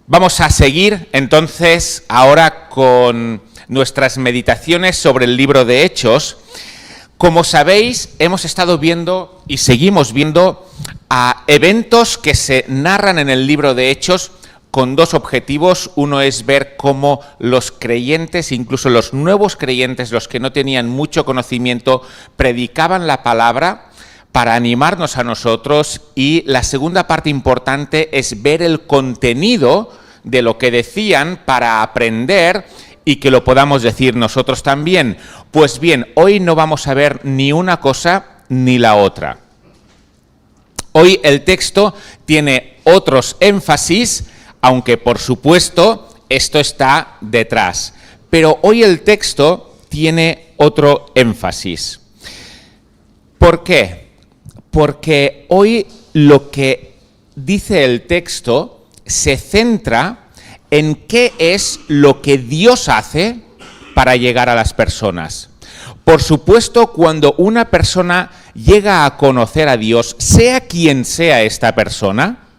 Vamos a seguir entonces ahora con nuestras meditaciones sobre el libro de Hechos. Como sabéis, hemos estado viendo y seguimos viendo a eventos que se narran en el libro de Hechos con dos objetivos. Uno es ver cómo los creyentes, incluso los nuevos creyentes, los que no tenían mucho conocimiento, predicaban la palabra para animarnos a nosotros, y la segunda parte importante es ver el contenido de lo que decían para aprender y que lo podamos decir nosotros también. Pues bien, hoy no vamos a ver ni una cosa ni la otra. Hoy el texto tiene otros énfasis, aunque por supuesto esto está detrás. Pero hoy el texto tiene otro énfasis. ¿Por qué? Porque hoy lo que dice el texto se centra en qué es lo que Dios hace para llegar a las personas. Por supuesto, cuando una persona llega a conocer a Dios, sea quien sea esta persona,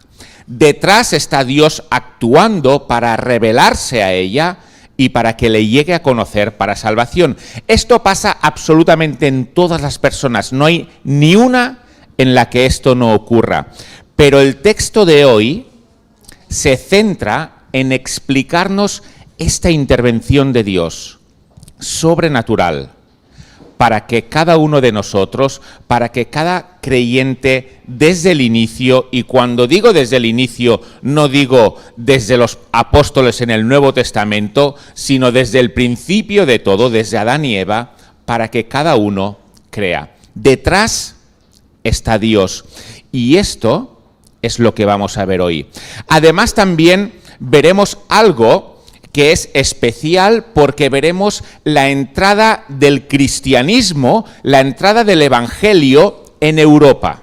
detrás está Dios actuando para revelarse a ella y para que le llegue a conocer para salvación. Esto pasa absolutamente en todas las personas, no hay ni una en la que esto no ocurra. Pero el texto de hoy se centra en explicarnos esta intervención de Dios sobrenatural para que cada uno de nosotros, para que cada creyente desde el inicio, y cuando digo desde el inicio no digo desde los apóstoles en el Nuevo Testamento, sino desde el principio de todo, desde Adán y Eva, para que cada uno crea. Detrás está Dios, y esto es lo que vamos a ver hoy. Además, también veremos algo que es especial, porque veremos la entrada del cristianismo, la entrada del evangelio en Europa.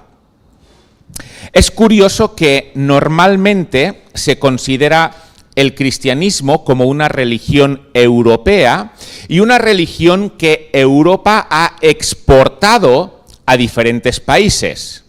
Es curioso que normalmente se considera el cristianismo como una religión europea y una religión que Europa ha exportado a diferentes países.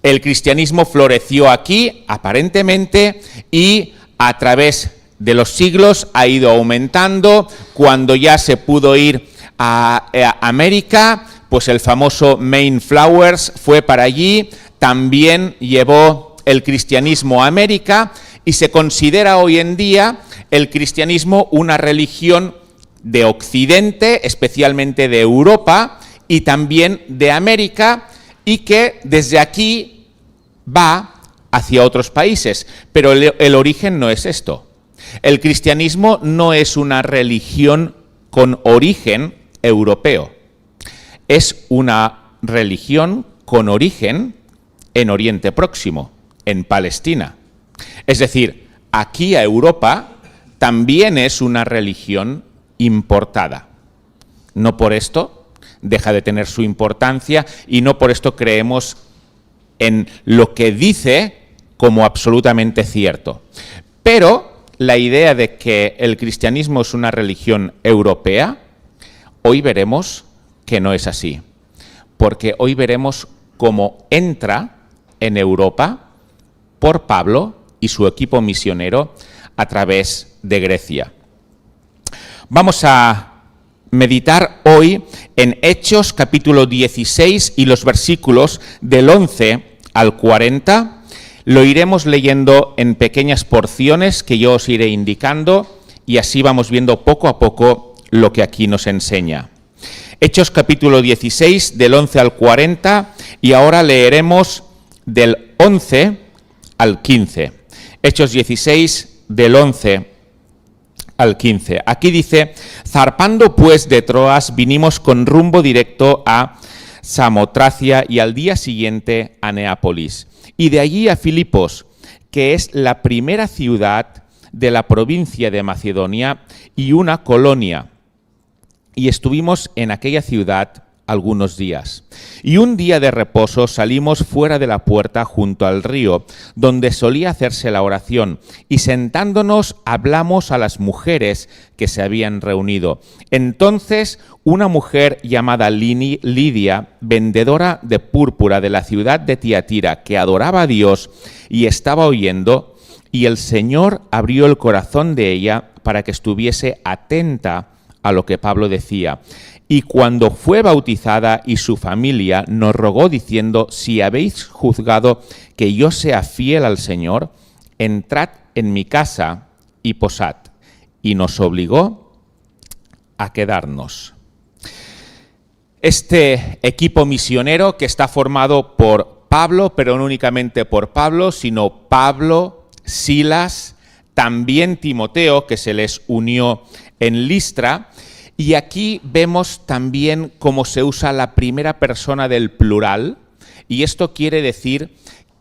El cristianismo floreció aquí, aparentemente, y a través de los siglos ha ido aumentando. Cuando ya se pudo ir a América, pues el famoso Mayflowers fue para allí, también llevó el cristianismo a América, y se considera hoy en día el cristianismo una religión de Occidente, especialmente de Europa, y también de América, y que desde aquí va hacia otros países. Pero el origen no es esto. El cristianismo no es una religión con origen europeo. Es una religión con origen en Oriente Próximo, en Palestina. Es decir, aquí a Europa también es una religión importada. No por esto deja de tener su importancia, y no por esto creemos en lo que dice como absolutamente cierto. Pero la idea de que el cristianismo es una religión europea, hoy veremos que no es así, porque hoy veremos cómo entra en Europa por Pablo y su equipo misionero a través de Grecia. Vamos a meditar hoy en Hechos capítulo 16 y los versículos del 11 al 40. Lo iremos leyendo en pequeñas porciones que yo os iré indicando, y así vamos viendo poco a poco lo que aquí nos enseña. Hechos capítulo 16 del 11 al 40, y ahora leeremos del 11 al 15. Hechos 16 del 11 al 15. Aquí dice: zarpando pues de Troas, vinimos con rumbo directo a Samotracia y al día siguiente a Neápolis, y de allí a Filipos, que es la primera ciudad de la provincia de Macedonia y una colonia. Y estuvimos en aquella ciudad algunos días. Y un día de reposo salimos fuera de la puerta junto al río, donde solía hacerse la oración, y sentándonos hablamos a las mujeres que se habían reunido. Entonces una mujer llamada Lidia, vendedora de púrpura de la ciudad de Tiatira, que adoraba a Dios y estaba oyendo, y el Señor abrió el corazón de ella para que estuviese atenta a lo que Pablo decía. Y cuando fue bautizada y su familia nos rogó diciendo: si habéis juzgado que yo sea fiel al Señor, entrad en mi casa y posad. Y nos obligó a quedarnos. Este equipo misionero, que está formado por Pablo, pero no únicamente por Pablo, sino Pablo, Silas, también Timoteo, que se les unió en Listra. Y aquí vemos también cómo se usa la primera persona del plural, y esto quiere decir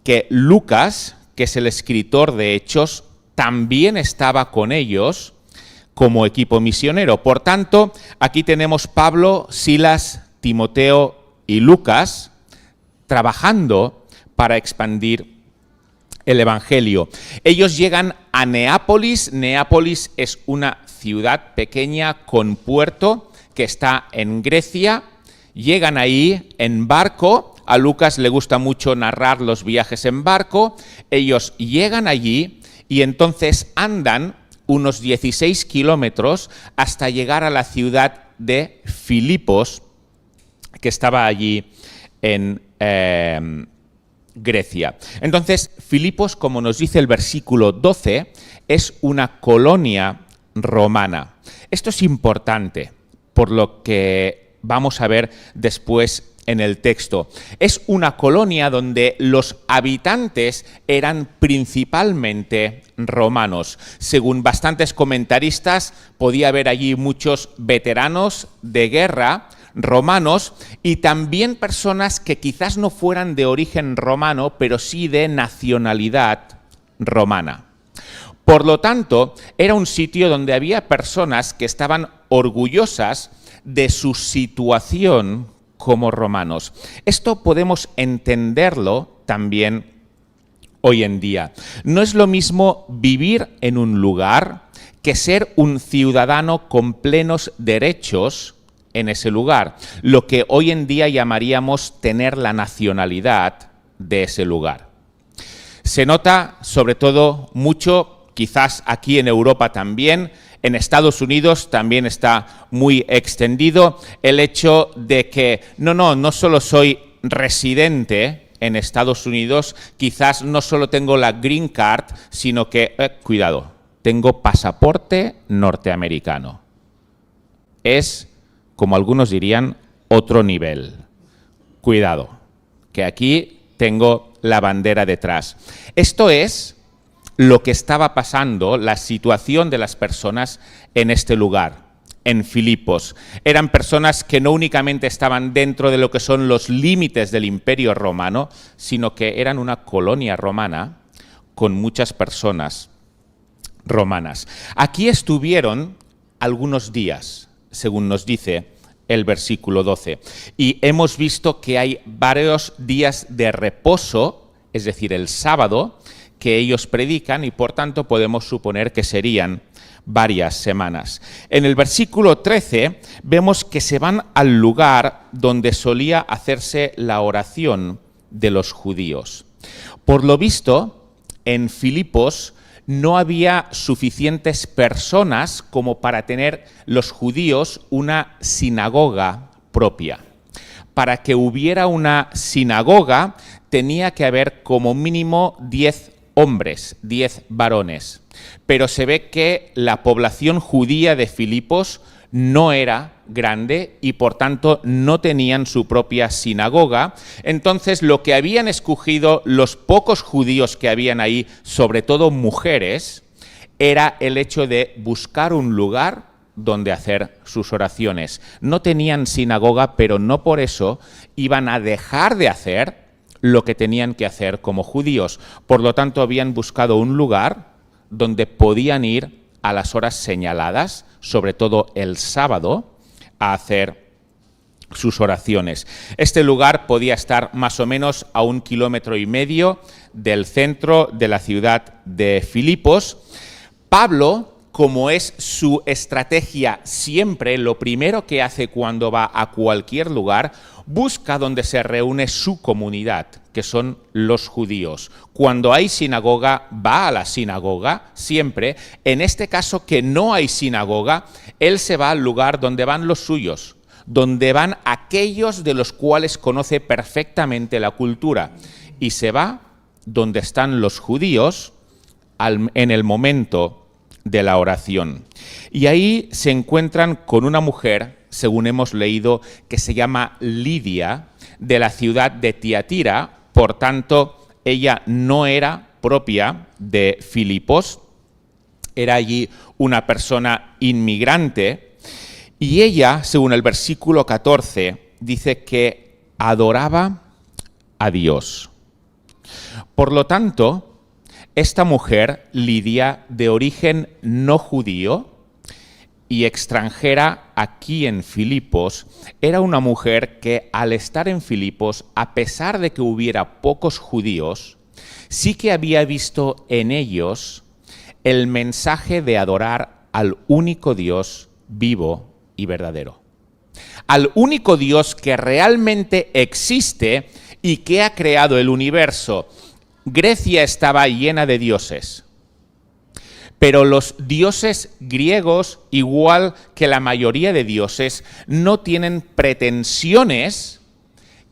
que Lucas, que es el escritor de Hechos, también estaba con ellos como equipo misionero. Por tanto, aquí tenemos Pablo, Silas, Timoteo y Lucas trabajando para expandir el Evangelio. Ellos llegan a Neápolis. Neápolis es una ciudad pequeña con puerto que está en Grecia. Llegan ahí en barco. A Lucas le gusta mucho narrar los viajes en barco. Ellos llegan allí y entonces andan unos 16 kilómetros hasta llegar a la ciudad de Filipos, que estaba allí en Grecia. Entonces, Filipos, como nos dice el versículo 12, es una colonia romana. Esto es importante, por lo que vamos a ver después en el texto. Es una colonia donde los habitantes eran principalmente romanos. Según bastantes comentaristas, podía haber allí muchos veteranos de guerra romanos y también personas que quizás no fueran de origen romano, pero sí de nacionalidad romana. Por lo tanto, era un sitio donde había personas que estaban orgullosas de su situación como romanos. Esto podemos entenderlo también hoy en día. No es lo mismo vivir en un lugar que ser un ciudadano con plenos derechos en ese lugar, lo que hoy en día llamaríamos tener la nacionalidad de ese lugar. Se nota sobre todo mucho, quizás aquí en Europa también, en Estados Unidos también está muy extendido el hecho de que no solo soy residente en Estados Unidos, quizás no solo tengo la Green Card, sino que, cuidado, tengo pasaporte norteamericano. Es, como algunos dirían, otro nivel. Cuidado, que aquí tengo la bandera detrás. Esto es lo que estaba pasando, la situación de las personas en este lugar, en Filipos. Eran personas que no únicamente estaban dentro de lo que son los límites del Imperio Romano, sino que eran una colonia romana con muchas personas romanas. Aquí estuvieron algunos días, según nos dice el versículo 12, y hemos visto que hay varios días de reposo, es decir, el sábado, que ellos predican, y por tanto podemos suponer que serían varias semanas. En el versículo 13 vemos que se van al lugar donde solía hacerse la oración de los judíos. Por lo visto, en Filipos no había suficientes personas como para tener los judíos una sinagoga propia. Para que hubiera una sinagoga tenía que haber como mínimo 10 hombres, 10 varones. Pero se ve que la población judía de Filipos no era grande y por tanto no tenían su propia sinagoga. Entonces lo que habían escogido los pocos judíos que habían ahí, sobre todo mujeres, era el hecho de buscar un lugar donde hacer sus oraciones. No tenían sinagoga, pero no por eso iban a dejar de hacer lo que tenían que hacer como judíos. Por lo tanto, habían buscado un lugar donde podían ir a las horas señaladas, sobre todo el sábado, a hacer sus oraciones. Este lugar podía estar más o menos a 1,5 kilómetros del centro de la ciudad de Filipos. Pablo, como es su estrategia siempre, lo primero que hace cuando va a cualquier lugar, busca donde se reúne su comunidad, que son los judíos. Cuando hay sinagoga, va a la sinagoga siempre. En este caso, que no hay sinagoga, él se va al lugar donde van los suyos, donde van aquellos de los cuales conoce perfectamente la cultura. Y se va donde están los judíos en el momento de la oración. Y ahí se encuentran con una mujer, según hemos leído, que se llama Lidia, de la ciudad de Tiatira. Por tanto, ella no era propia de Filipos, era allí una persona inmigrante, y ella, según el versículo 14, dice que adoraba a Dios. Por lo tanto, esta mujer, Lidia, de origen no judío y extranjera aquí en Filipos, era una mujer que al estar en Filipos, a pesar de que hubiera pocos judíos, sí que había visto en ellos el mensaje de adorar al único Dios vivo y verdadero. Al único Dios que realmente existe y que ha creado el universo. Grecia estaba llena de dioses, pero los dioses griegos, igual que la mayoría de dioses, no tienen pretensiones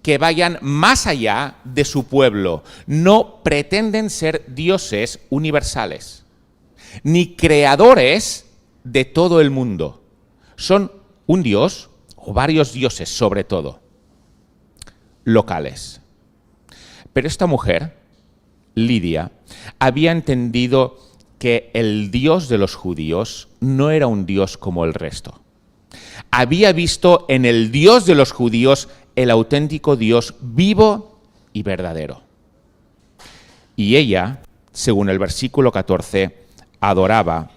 que vayan más allá de su pueblo. No pretenden ser dioses universales, ni creadores de todo el mundo. Son un dios, o varios dioses sobre todo, locales. Pero esta mujer, Lidia, había entendido que el Dios de los judíos no era un Dios como el resto. Había visto en el Dios de los judíos el auténtico Dios vivo y verdadero. Y ella, según el versículo 14, adoraba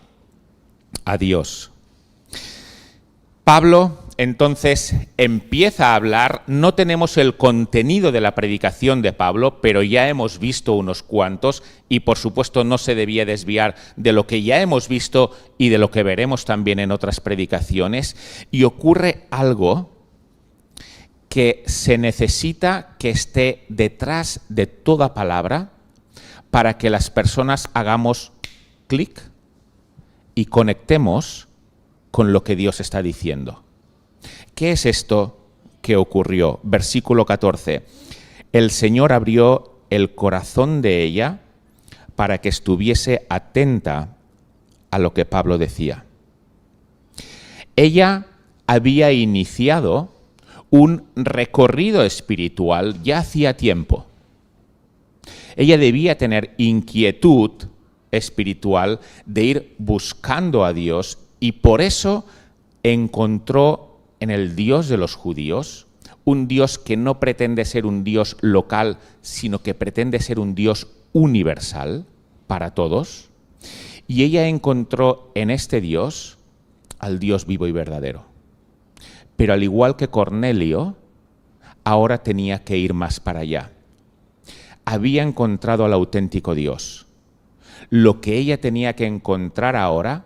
a Dios. Pablo entonces empieza a hablar. No tenemos el contenido de la predicación de Pablo, pero ya hemos visto unos cuantos y por supuesto no se debía desviar de lo que ya hemos visto y de lo que veremos también en otras predicaciones. Y ocurre algo que se necesita que esté detrás de toda palabra para que las personas hagamos clic y conectemos con lo que Dios está diciendo. ¿Qué es esto que ocurrió? Versículo 14. El Señor abrió el corazón de ella para que estuviese atenta a lo que Pablo decía. Ella había iniciado un recorrido espiritual ya hacía tiempo. Ella debía tener inquietud espiritual de ir buscando a Dios y por eso encontró en el Dios de los judíos un Dios que no pretende ser un Dios local, sino que pretende ser un Dios universal para todos. Y ella encontró en este Dios al Dios vivo y verdadero. Pero al igual que Cornelio, ahora tenía que ir más para allá. Había encontrado al auténtico Dios. Lo que ella tenía que encontrar ahora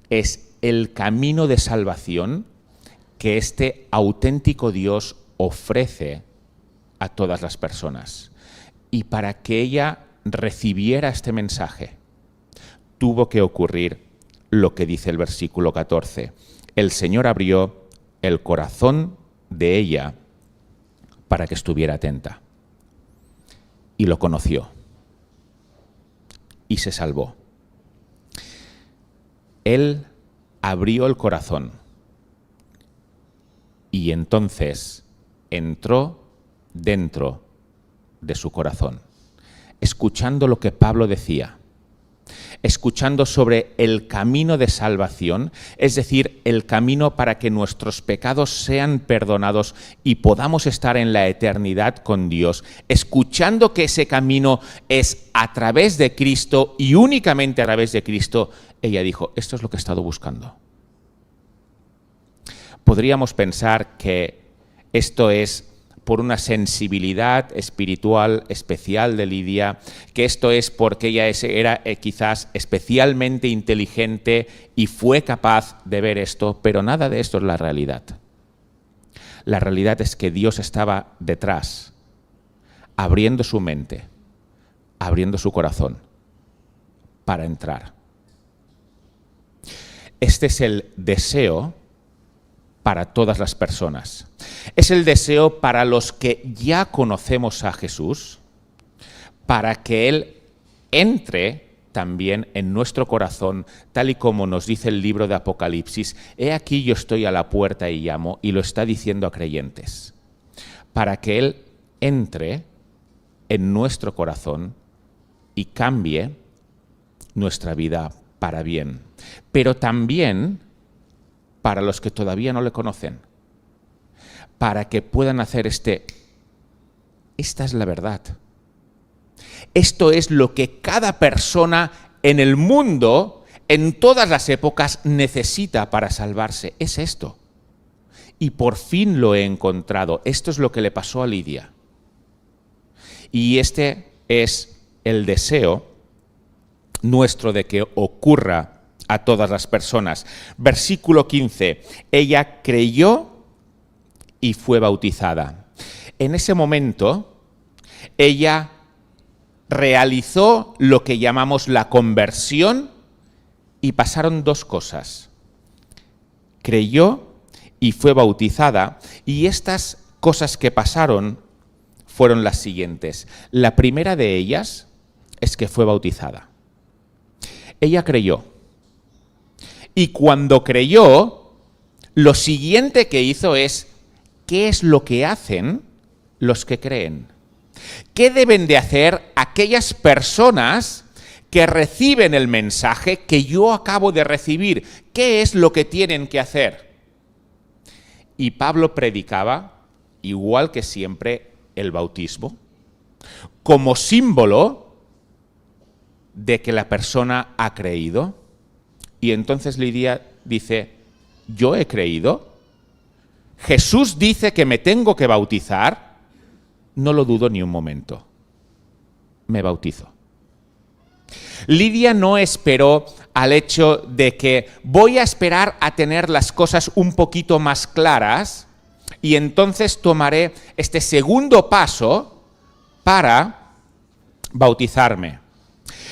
es el camino de salvación que este auténtico Dios ofrece a todas las personas. Y para que ella recibiera este mensaje, tuvo que ocurrir lo que dice el versículo 14. El Señor abrió el corazón de ella para que estuviera atenta. Y lo conoció. Y se salvó. Él abrió el corazón. Y entonces entró dentro de su corazón, escuchando lo que Pablo decía, escuchando sobre el camino de salvación, es decir, el camino para que nuestros pecados sean perdonados y podamos estar en la eternidad con Dios, escuchando que ese camino es a través de Cristo y únicamente a través de Cristo. Ella dijo, esto es lo que he estado buscando. Podríamos pensar que esto es por una sensibilidad espiritual especial de Lidia, que esto es porque ella era quizás especialmente inteligente y fue capaz de ver esto, pero nada de esto es la realidad. La realidad es que Dios estaba detrás, abriendo su mente, abriendo su corazón para entrar. Este es el deseo para todas las personas. Es el deseo para los que ya conocemos a Jesús, para que Él entre también en nuestro corazón, tal y como nos dice el libro de Apocalipsis. He aquí yo estoy a la puerta y llamo, y lo está diciendo a creyentes, para que Él entre en nuestro corazón y cambie nuestra vida para bien, pero también para los que todavía no le conocen, para que puedan hacer esta es la verdad. Esto es lo que cada persona en el mundo, en todas las épocas, necesita para salvarse. Es esto. Y por fin lo he encontrado. Esto es lo que le pasó a Lidia. Y este es el deseo nuestro de que ocurra a todas las personas. Versículo 15. Ella creyó y fue bautizada. En ese momento, ella realizó lo que llamamos la conversión y pasaron dos cosas. Creyó y fue bautizada, y estas cosas que pasaron fueron las siguientes. La primera de ellas es que fue bautizada. Ella creyó. Y cuando creyó, lo siguiente que hizo es, ¿qué es lo que hacen los que creen? ¿Qué deben de hacer aquellas personas que reciben el mensaje que yo acabo de recibir? ¿Qué es lo que tienen que hacer? Y Pablo predicaba, igual que siempre, el bautismo, como símbolo de que la persona ha creído. Y entonces Lidia dice, ¿yo he creído? Jesús dice que me tengo que bautizar. No lo dudo ni un momento. Me bautizo. Lidia no esperó al hecho de que voy a esperar a tener las cosas un poquito más claras y entonces tomaré este segundo paso para bautizarme.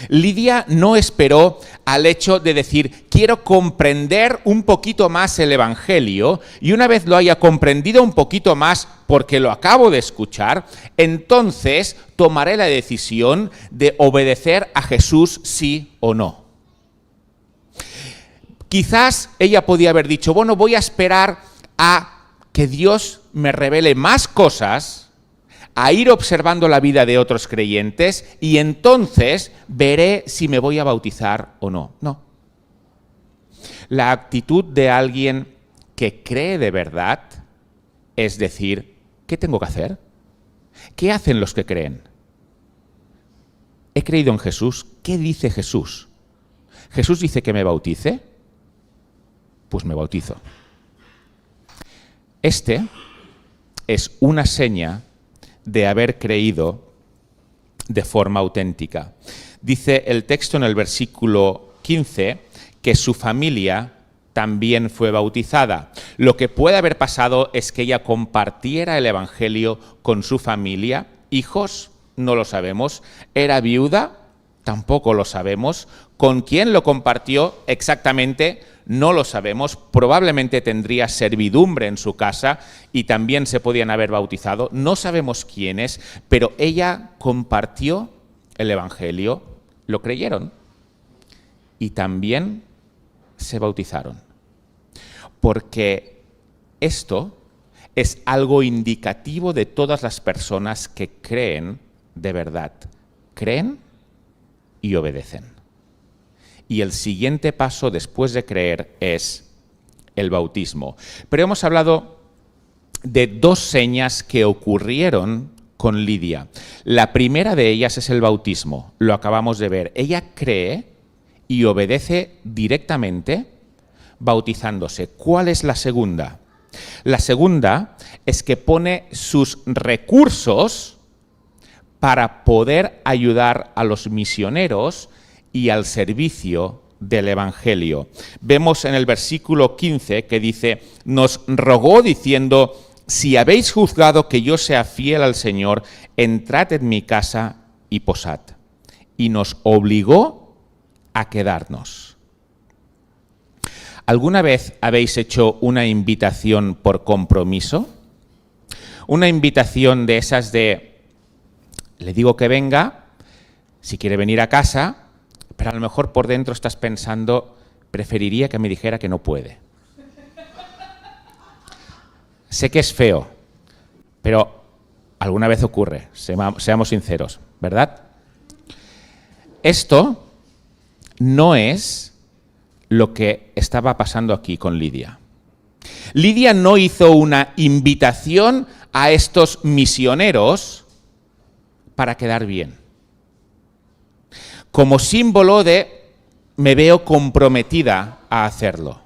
Lidia no esperó al hecho de decir, quiero comprender un poquito más el Evangelio, y una vez lo haya comprendido un poquito más porque lo acabo de escuchar, entonces tomaré la decisión de obedecer a Jesús sí o no. Quizás ella podía haber dicho, bueno, voy a esperar a que Dios me revele más cosas, a ir observando la vida de otros creyentes y entonces veré si me voy a bautizar o no. No. La actitud de alguien que cree de verdad es decir, ¿qué tengo que hacer? ¿Qué hacen los que creen? He creído en Jesús. ¿Qué dice Jesús? ¿Jesús dice que me bautice? Pues me bautizo. Este es una seña de haber creído de forma auténtica. Dice el texto en el versículo 15 que su familia también fue bautizada. Lo que puede haber pasado es que ella compartiera el Evangelio con su familia. Hijos, no lo sabemos. ¿Era viuda? Tampoco lo sabemos. ¿Con quién lo compartió exactamente? No lo sabemos. Probablemente tendría servidumbre en su casa y también se podían haber bautizado. No sabemos quiénes, pero ella compartió el Evangelio, lo creyeron y también se bautizaron. Porque esto es algo indicativo de todas las personas que creen de verdad. Creen y obedecen. Y el siguiente paso después de creer es el bautismo. Pero hemos hablado de dos señas que ocurrieron con Lidia. La primera de ellas es el bautismo, lo acabamos de ver. Ella cree y obedece directamente bautizándose. ¿Cuál es la segunda? La segunda es que pone sus recursos para poder ayudar a los misioneros y al servicio del Evangelio. Vemos en el versículo 15 que dice, nos rogó diciendo si habéis juzgado que yo sea fiel al Señor, entrad en mi casa y posad. Y nos obligó a quedarnos. ¿Alguna vez habéis hecho una invitación por compromiso? Una invitación de esas de, le digo que venga, si quiere venir a casa, pero a lo mejor por dentro estás pensando, preferiría que me dijera que no puede. Sé que es feo, pero alguna vez ocurre, seamos sinceros, ¿verdad? Esto no es lo que estaba pasando aquí con Lidia. Lidia no hizo una invitación a estos misioneros para quedar bien. Como símbolo de me veo comprometida a hacerlo.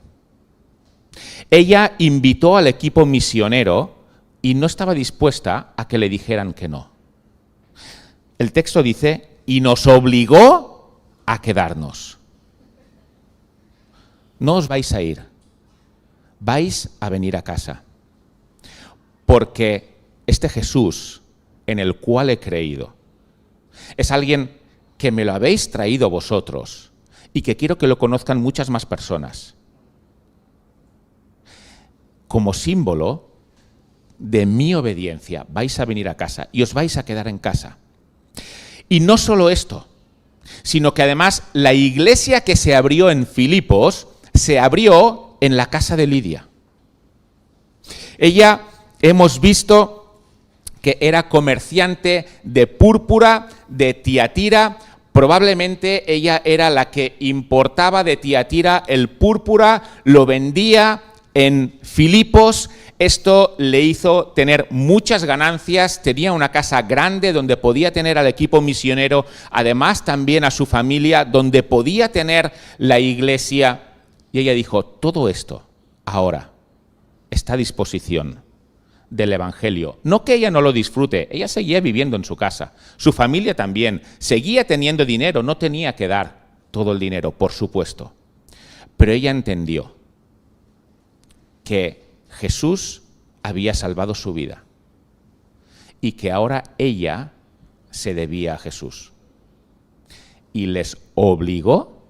Ella invitó al equipo misionero y no estaba dispuesta a que le dijeran que no. El texto dice, y nos obligó a quedarnos. No os vais a ir, vais a venir a casa. Porque este Jesús en el cual he creído es alguien que me lo habéis traído vosotros y que quiero que lo conozcan muchas más personas. Como símbolo de mi obediencia, vais a venir a casa y os vais a quedar en casa. Y no solo esto, sino que además la iglesia que se abrió en Filipos se abrió en la casa de Lidia. Ella, hemos visto que era comerciante de púrpura de Tiatira. Probablemente ella era la que importaba de Tiatira el púrpura, lo vendía en Filipos. Esto le hizo tener muchas ganancias, tenía una casa grande donde podía tener al equipo misionero, además también a su familia, donde podía tener la iglesia. Y ella dijo, todo esto ahora está a disposición del Evangelio. No que ella no lo disfrute, ella seguía viviendo en su casa, su familia también, seguía teniendo dinero, no tenía que dar todo el dinero, por supuesto. Pero ella entendió que Jesús había salvado su vida y que ahora ella se debía a Jesús. Y les obligó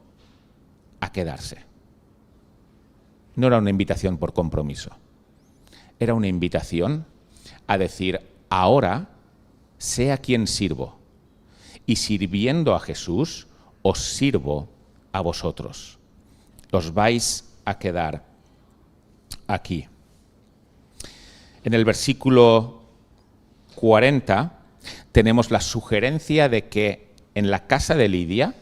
a quedarse. No era una invitación por compromiso. Era una invitación a decir, ahora sé a quién sirvo. Y sirviendo a Jesús, os sirvo a vosotros. Os vais a quedar aquí. En el versículo 40 tenemos la sugerencia de que en la casa de Lidia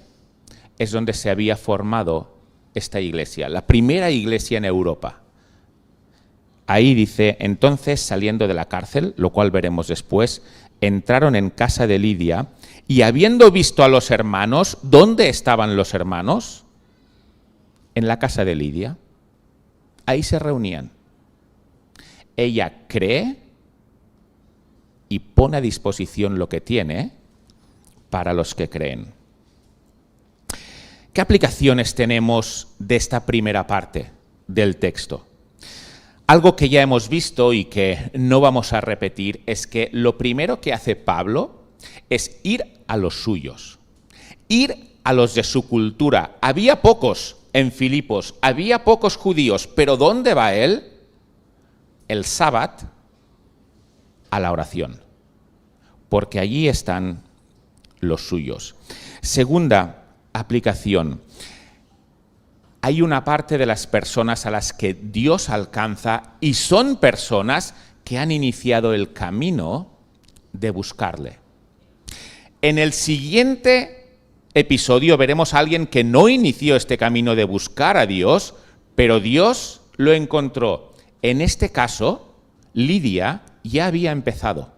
es donde se había formado esta iglesia, la primera iglesia en Europa. Ahí dice, entonces saliendo de la cárcel, lo cual veremos después, entraron en casa de Lidia y habiendo visto a los hermanos, ¿dónde estaban los hermanos? En la casa de Lidia. Ahí se reunían. Ella cree y pone a disposición lo que tiene para los que creen. ¿Qué aplicaciones tenemos de esta primera parte del texto? Algo que ya hemos visto y que no vamos a repetir es que lo primero que hace Pablo es ir a los suyos, ir a los de su cultura. Había pocos en Filipos, había pocos judíos, pero ¿dónde va él? El sábado a la oración, porque allí están los suyos. Segunda aplicación. Hay una parte de las personas a las que Dios alcanza y son personas que han iniciado el camino de buscarle. En el siguiente episodio veremos a alguien que no inició este camino de buscar a Dios, pero Dios lo encontró. En este caso, Lidia ya había empezado.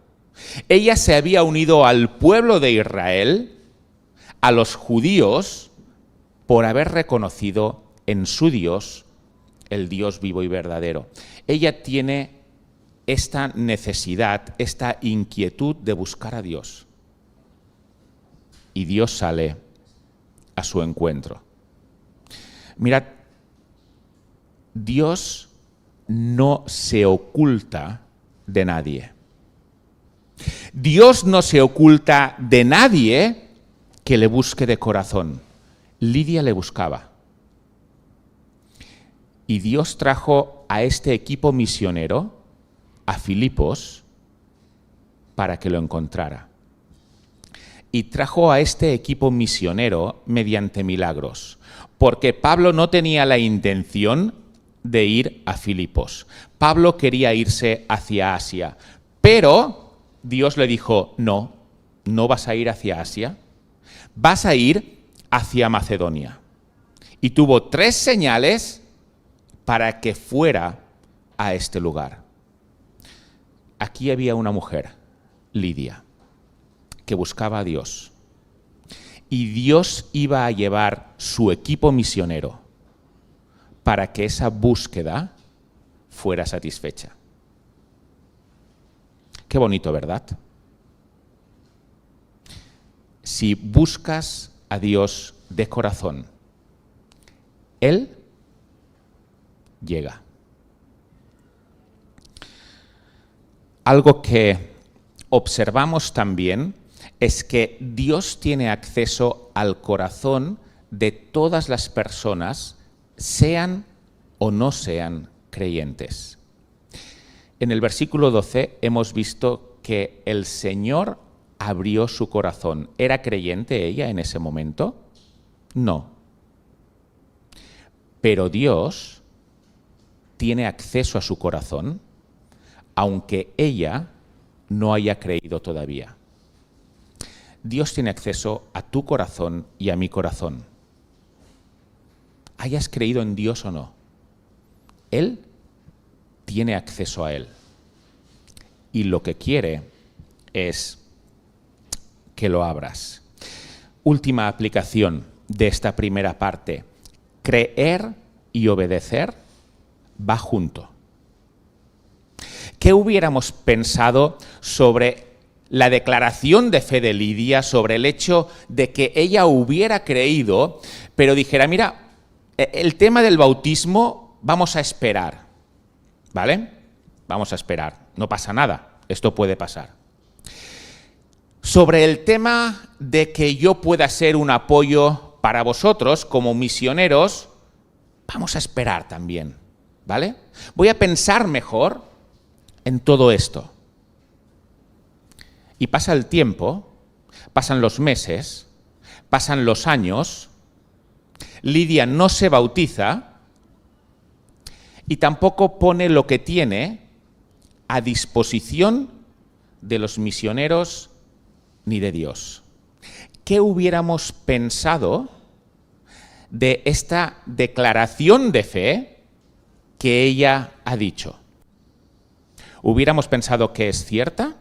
Ella se había unido al pueblo de Israel, a los judíos, por haber reconocido en su Dios el Dios vivo y verdadero. Ella tiene esta necesidad, esta inquietud de buscar a Dios. Y Dios sale a su encuentro. Mirad, Dios no se oculta de nadie. Dios no se oculta de nadie que le busque de corazón. Lidia le buscaba. Y Dios trajo a este equipo misionero, a Filipos, para que lo encontrara. Y trajo a este equipo misionero mediante milagros, porque Pablo no tenía la intención de ir a Filipos. Pablo quería irse hacia Asia, pero Dios le dijo, no vas a ir hacia Asia, vas a ir hacia Macedonia. Y tuvo 3 señales para que fuera a este lugar. Aquí había una mujer, Lidia, que buscaba a Dios. Y Dios iba a llevar su equipo misionero para que esa búsqueda fuera satisfecha. Qué bonito, ¿verdad? Si buscas a Dios de corazón, Él llega. Algo que observamos también es que Dios tiene acceso al corazón de todas las personas, sean o no sean creyentes. En el versículo 12 hemos visto que el Señor abrió su corazón. ¿Era creyente ella en ese momento? No. Pero Dios tiene acceso a su corazón, aunque ella no haya creído todavía. Dios tiene acceso a tu corazón y a mi corazón. Hayas creído en Dios o no, Él tiene acceso a Él. Y lo que quiere es que lo abras. Última aplicación de esta primera parte. Creer y obedecer va junto. ¿Qué hubiéramos pensado sobre la declaración de fe de Lidia, sobre el hecho de que ella hubiera creído, pero dijera, mira, el tema del bautismo vamos a esperar, ¿vale? Vamos a esperar, no pasa nada, esto puede pasar. Sobre el tema de que yo pueda ser un apoyo para vosotros como misioneros, vamos a esperar también, ¿vale? Voy a pensar mejor en todo esto. Y pasa el tiempo, pasan los meses, pasan los años, Lidia no se bautiza y tampoco pone lo que tiene a disposición de los misioneros ni de Dios. ¿Qué hubiéramos pensado de esta declaración de fe que ella ha dicho? ¿Hubiéramos pensado que es cierta?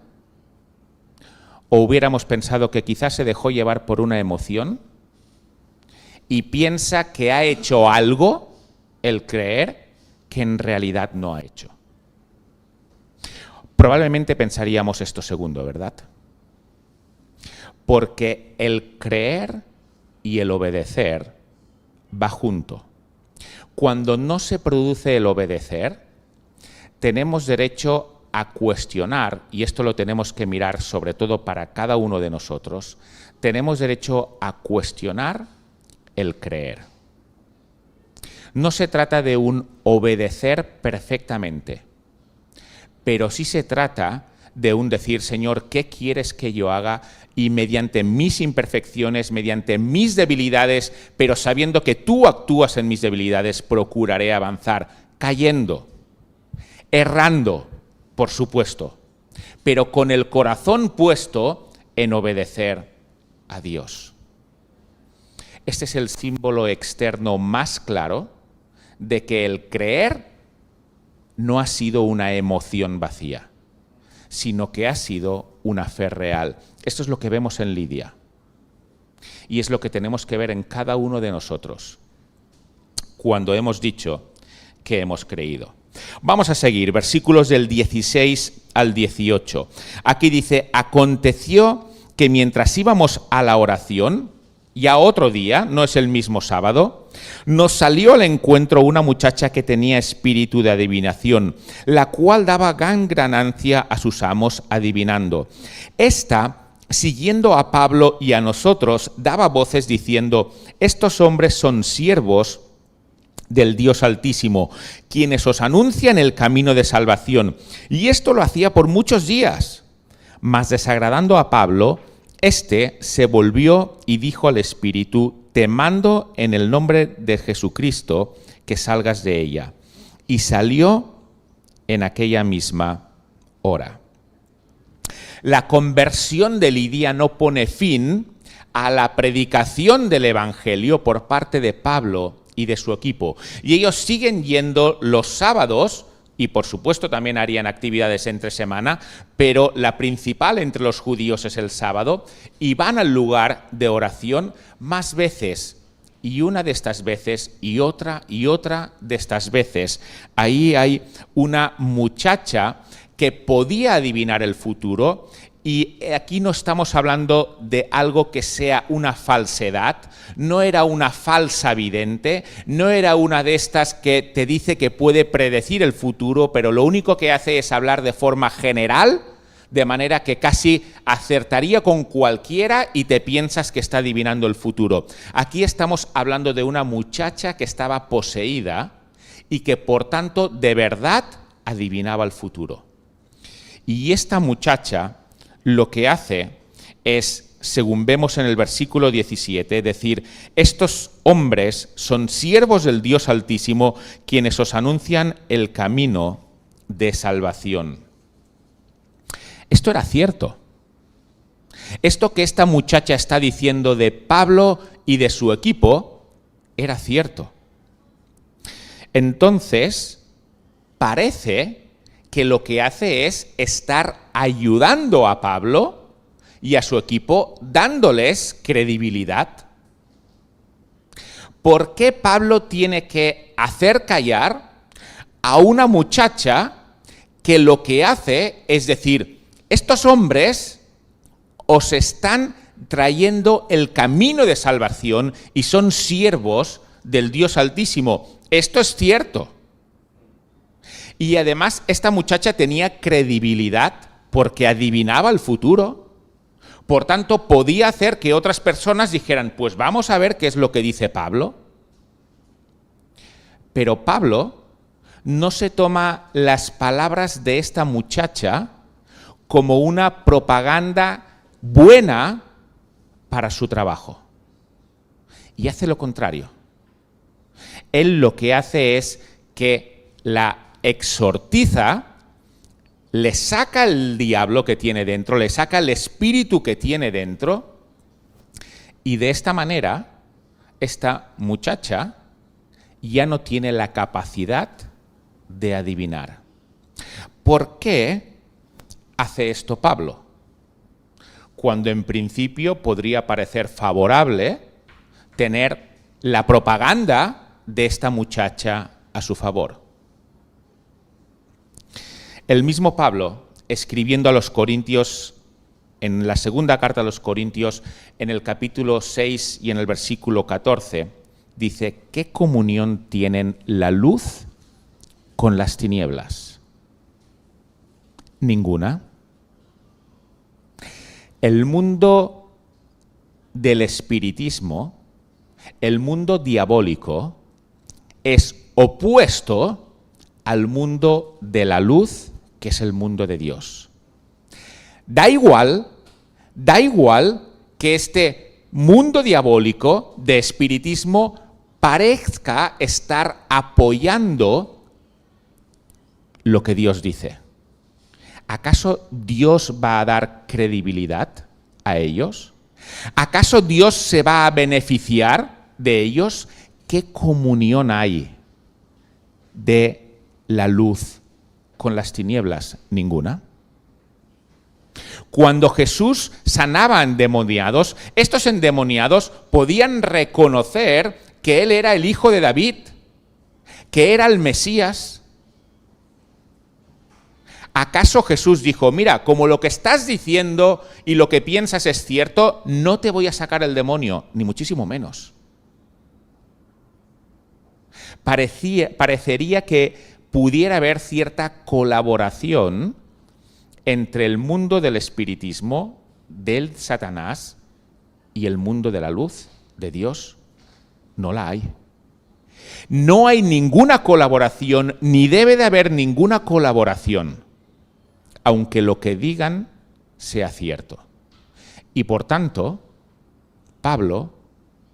¿O hubiéramos pensado que quizás se dejó llevar por una emoción y piensa que ha hecho algo, el creer, que en realidad no ha hecho? Probablemente pensaríamos esto segundo, ¿verdad? Porque el creer y el obedecer va junto. Cuando no se produce el obedecer, tenemos derecho a cuestionar, y esto lo tenemos que mirar sobre todo para cada uno de nosotros, tenemos derecho a cuestionar el creer. No se trata de un obedecer perfectamente, pero sí se trata de un decir, Señor, ¿qué quieres que yo haga? Y mediante mis imperfecciones, mediante mis debilidades, pero sabiendo que tú actúas en mis debilidades, procuraré avanzar, cayendo, errando, por supuesto, pero con el corazón puesto en obedecer a Dios. Este es el símbolo externo más claro de que el creer no ha sido una emoción vacía, sino que ha sido una fe real. Esto es lo que vemos en Lidia. Y es lo que tenemos que ver en cada uno de nosotros cuando hemos dicho que hemos creído. Vamos a seguir, versículos del 16 al 18. Aquí dice, aconteció que mientras íbamos a la oración, Ya otro día, no es el mismo sábado, nos salió al encuentro una muchacha que tenía espíritu de adivinación, la cual daba gran ganancia a sus amos adivinando. Esta, siguiendo a Pablo y a nosotros, daba voces diciendo: estos hombres son siervos del Dios Altísimo, quienes os anuncian el camino de salvación. Y esto lo hacía por muchos días. Mas desagradando a Pablo, éste se volvió y dijo al espíritu: te mando en el nombre de Jesucristo que salgas de ella. Y salió en aquella misma hora. La conversión de Lidia no pone fin a la predicación del Evangelio por parte de Pablo y de su equipo. Y ellos siguen yendo los sábados, y por supuesto también harían actividades entre semana, pero la principal entre los judíos es el sábado, y van al lugar de oración más veces. Y una de estas veces, y otra de estas veces, ahí hay una muchacha que podía adivinar el futuro, y aquí no estamos hablando de algo que sea una falsedad, no era una falsa vidente, no era una de estas que te dice que puede predecir el futuro, pero lo único que hace es hablar de forma general, de manera que casi acertaría con cualquiera y te piensas que está adivinando el futuro. Aquí estamos hablando de una muchacha que estaba poseída y que por tanto de verdad adivinaba el futuro. Y esta muchacha lo que hace es, según vemos en el versículo 17, decir: estos hombres son siervos del Dios Altísimo, quienes os anuncian el camino de salvación. Esto era cierto. Esto que esta muchacha está diciendo de Pablo y de su equipo era cierto. Entonces, parece que lo que hace es estar ayudando a Pablo y a su equipo, dándoles credibilidad. ¿Por qué Pablo tiene que hacer callar a una muchacha que lo que hace es decir: estos hombres os están trayendo el camino de salvación y son siervos del Dios Altísimo? Esto es cierto. Y además esta muchacha tenía credibilidad porque adivinaba el futuro. Por tanto, podía hacer que otras personas dijeran: pues vamos a ver qué es lo que dice Pablo. Pero Pablo no se toma las palabras de esta muchacha como una propaganda buena para su trabajo. Y hace lo contrario. Él lo que hace es que la exhortiza, le saca el diablo que tiene dentro, le saca el espíritu que tiene dentro, y de esta manera esta muchacha ya no tiene la capacidad de adivinar. ¿Por qué hace esto Pablo? Cuando en principio podría parecer favorable tener la propaganda de esta muchacha a su favor. El mismo Pablo, escribiendo a los Corintios, en la segunda carta a los Corintios, en el capítulo 6 y en el versículo 14, dice: ¿qué comunión tienen la luz con las tinieblas? Ninguna. El mundo del espiritismo, el mundo diabólico, es opuesto al mundo de la luz, que es el mundo de Dios. Da igual que este mundo diabólico de espiritismo parezca estar apoyando lo que Dios dice. ¿Acaso Dios va a dar credibilidad a ellos? ¿Acaso Dios se va a beneficiar de ellos? ¿Qué comunión hay de la luz con las tinieblas? Ninguna. Cuando Jesús sanaba a endemoniados, estos endemoniados podían reconocer que Él era el Hijo de David, que era el Mesías. ¿Acaso Jesús dijo, mira, como lo que estás diciendo y lo que piensas es cierto, no te voy a sacar el demonio, ni muchísimo menos? Parecería que pudiera haber cierta colaboración entre el mundo del espiritismo, del Satanás, y el mundo de la luz, de Dios. No la hay. No hay ninguna colaboración, ni debe de haber ninguna colaboración, aunque lo que digan sea cierto. Y por tanto, Pablo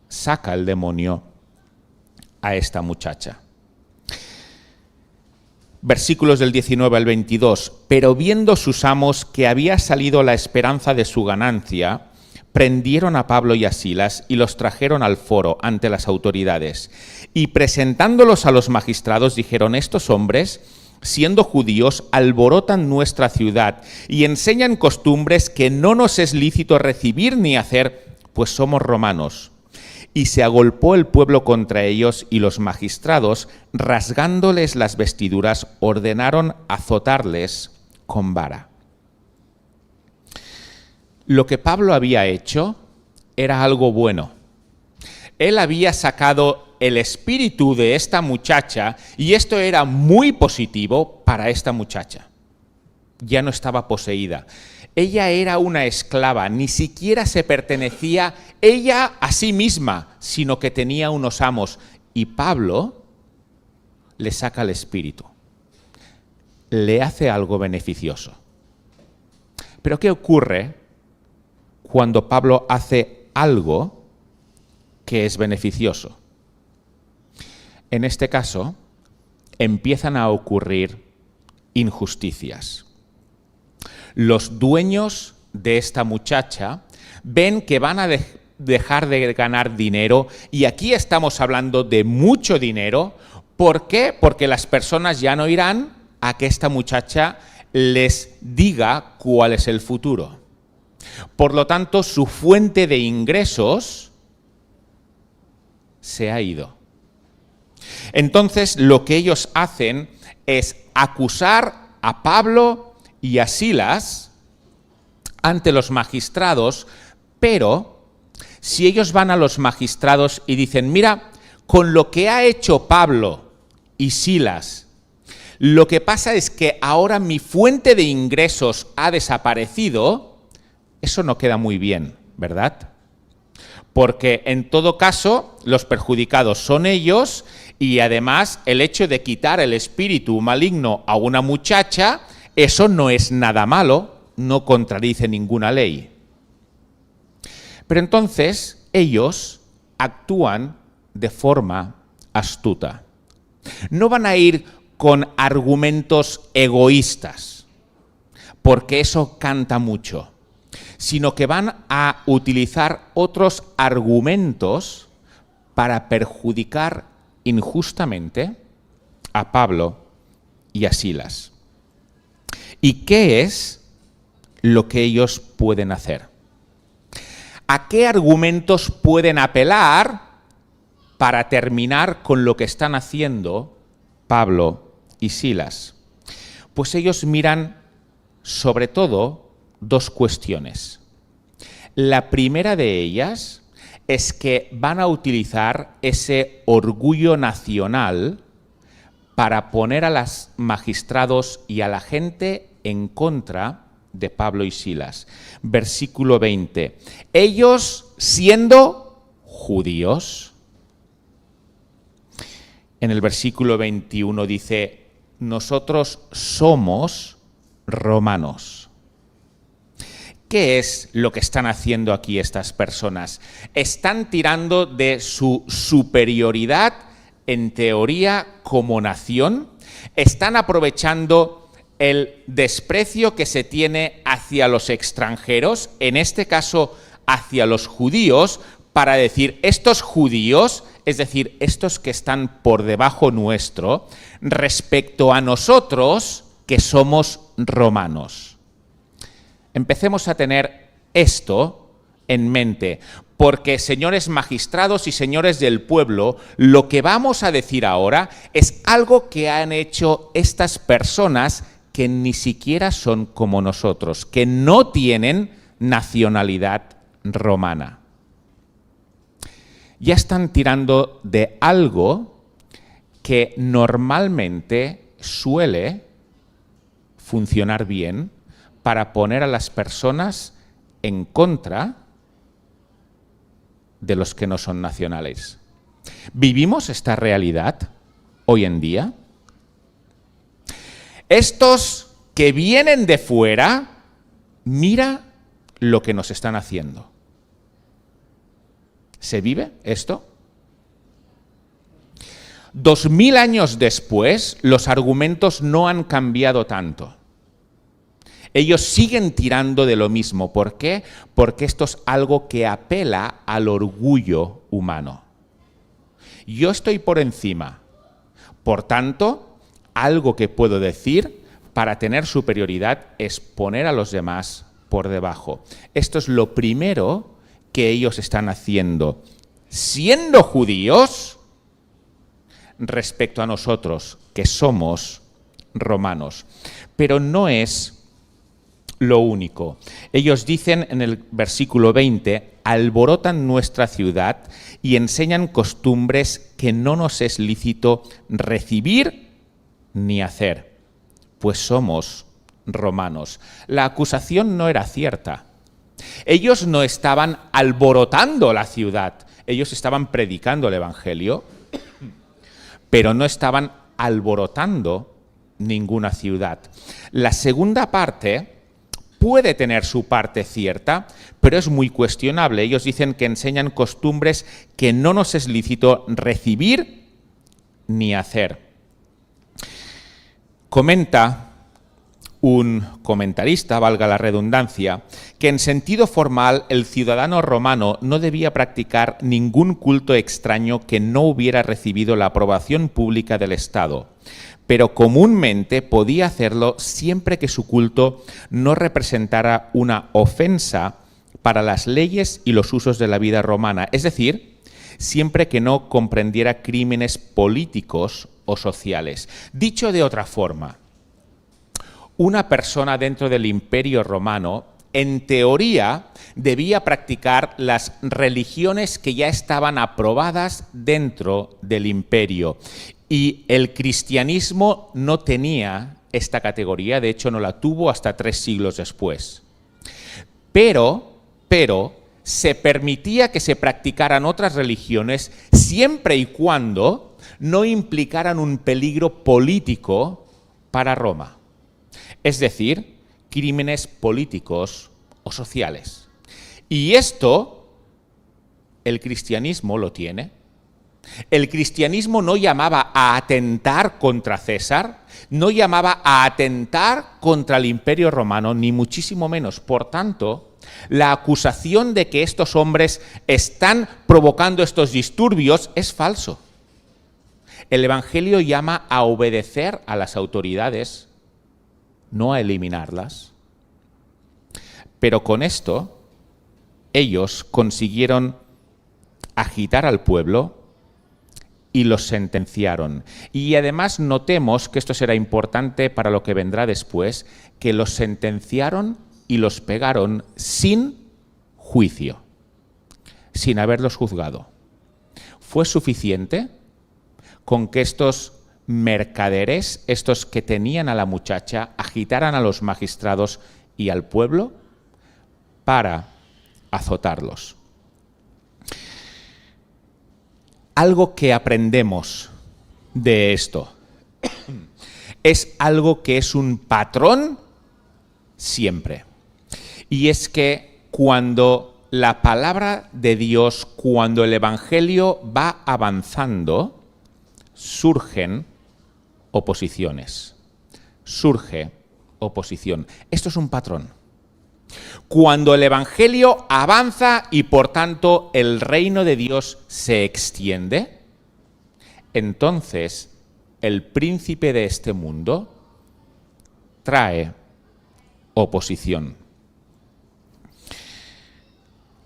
saca el demonio a esta muchacha. Versículos del 19 al 22. Pero viendo sus amos que había salido la esperanza de su ganancia, prendieron a Pablo y a Silas y los trajeron al foro ante las autoridades. Y presentándolos a los magistrados dijeron, estos hombres, siendo judíos, alborotan nuestra ciudad y enseñan costumbres que no nos es lícito recibir ni hacer, pues somos romanos. Y se agolpó el pueblo contra ellos y los magistrados, rasgándoles las vestiduras, ordenaron azotarles con vara. Lo que Pablo había hecho era algo bueno. Él había sacado el espíritu de esta muchacha y esto era muy positivo para esta muchacha. Ya no estaba poseída. Ella era una esclava, ni siquiera se pertenecía ella a sí misma, sino que tenía unos amos. Y Pablo le saca el espíritu. Le hace algo beneficioso. Pero ¿qué ocurre cuando Pablo hace algo que es beneficioso? En este caso, empiezan a ocurrir injusticias. Los dueños de esta muchacha ven que van a dejar de ganar dinero, y aquí estamos hablando de mucho dinero. ¿Por qué? Porque las personas ya no irán a que esta muchacha les diga cuál es el futuro. Por lo tanto, su fuente de ingresos se ha ido. Entonces, lo que ellos hacen es acusar a Pablo y a Silas ante los magistrados, pero si ellos van a los magistrados y dicen, mira, con lo que ha hecho Pablo y Silas, lo que pasa es que ahora mi fuente de ingresos ha desaparecido, eso no queda muy bien, ¿verdad? Porque en todo caso los perjudicados son ellos, y además el hecho de quitar el espíritu maligno a una muchacha, eso no es nada malo, no contradice ninguna ley. Pero entonces ellos actúan de forma astuta. No van a ir con argumentos egoístas, porque eso canta mucho, sino que van a utilizar otros argumentos para perjudicar injustamente a Pablo y a Silas. ¿Y qué es lo que ellos pueden hacer? ¿A qué argumentos pueden apelar para terminar con lo que están haciendo Pablo y Silas? Pues ellos miran sobre todo dos cuestiones. La primera de ellas es que van a utilizar ese orgullo nacional para poner a los magistrados y a la gente en contra de Pablo y Silas. Versículo 20. Ellos siendo judíos. En el versículo 21 dice, nosotros somos romanos. ¿Qué es lo que están haciendo aquí estas personas? Están tirando de su superioridad, en teoría, como nación. Están aprovechando el desprecio que se tiene hacia los extranjeros, en este caso hacia los judíos, para decir, estos judíos, es decir, estos que están por debajo nuestro, respecto a nosotros, que somos romanos. Empecemos a tener esto en mente, porque, señores magistrados y señores del pueblo, lo que vamos a decir ahora es algo que han hecho estas personas que ni siquiera son como nosotros, que no tienen nacionalidad romana. Ya están tirando de algo que normalmente suele funcionar bien para poner a las personas en contra de los que no son nacionales. ¿Vivimos esta realidad hoy en día? Estos que vienen de fuera, mira lo que nos están haciendo. ¿Se vive esto? 2000 años después, los argumentos no han cambiado tanto. Ellos siguen tirando de lo mismo. ¿Por qué? Porque esto es algo que apela al orgullo humano. Yo estoy por encima. Por tanto, algo que puedo decir para tener superioridad es poner a los demás por debajo. Esto es lo primero que ellos están haciendo, siendo judíos, respecto a nosotros, que somos romanos. Pero no es lo único. Ellos dicen en el versículo 20, alborotan nuestra ciudad y enseñan costumbres que no nos es lícito recibir ni hacer, pues somos romanos. La acusación no era cierta. Ellos no estaban alborotando la ciudad, ellos estaban predicando el Evangelio, pero no estaban alborotando ninguna ciudad. La segunda parte puede tener su parte cierta, pero es muy cuestionable. Ellos dicen que enseñan costumbres que no nos es lícito recibir ni hacer. Comenta un comentarista, valga la redundancia, que en sentido formal el ciudadano romano no debía practicar ningún culto extraño que no hubiera recibido la aprobación pública del Estado, pero comúnmente podía hacerlo siempre que su culto no representara una ofensa para las leyes y los usos de la vida romana, es decir, siempre que no comprendiera crímenes políticos o sociales. Dicho de otra forma, una persona dentro del Imperio Romano, en teoría, debía practicar las religiones que ya estaban aprobadas dentro del imperio. Y el cristianismo no tenía esta categoría, de hecho no la tuvo hasta 3 siglos después. Pero se permitía que se practicaran otras religiones siempre y cuando no implicaran un peligro político para Roma. Es decir, crímenes políticos o sociales. Y esto el cristianismo lo tiene. El cristianismo no llamaba a atentar contra César, no llamaba a atentar contra el Imperio Romano, ni muchísimo menos. Por tanto, la acusación de que estos hombres están provocando estos disturbios es falso. El Evangelio llama a obedecer a las autoridades, no a eliminarlas. Pero con esto, ellos consiguieron agitar al pueblo y los sentenciaron. Y además notemos que esto será importante para lo que vendrá después, que los sentenciaron y los pegaron sin juicio, sin haberlos juzgado. ¿Fue suficiente con que estos mercaderes, estos que tenían a la muchacha, agitaran a los magistrados y al pueblo para azotarlos? Algo que aprendemos de esto es algo que es un patrón siempre. Y es que cuando la palabra de Dios, cuando el Evangelio va avanzando, surgen oposiciones. Surge oposición. Esto es un patrón. Cuando el Evangelio avanza y por tanto el reino de Dios se extiende, entonces el príncipe de este mundo trae oposición.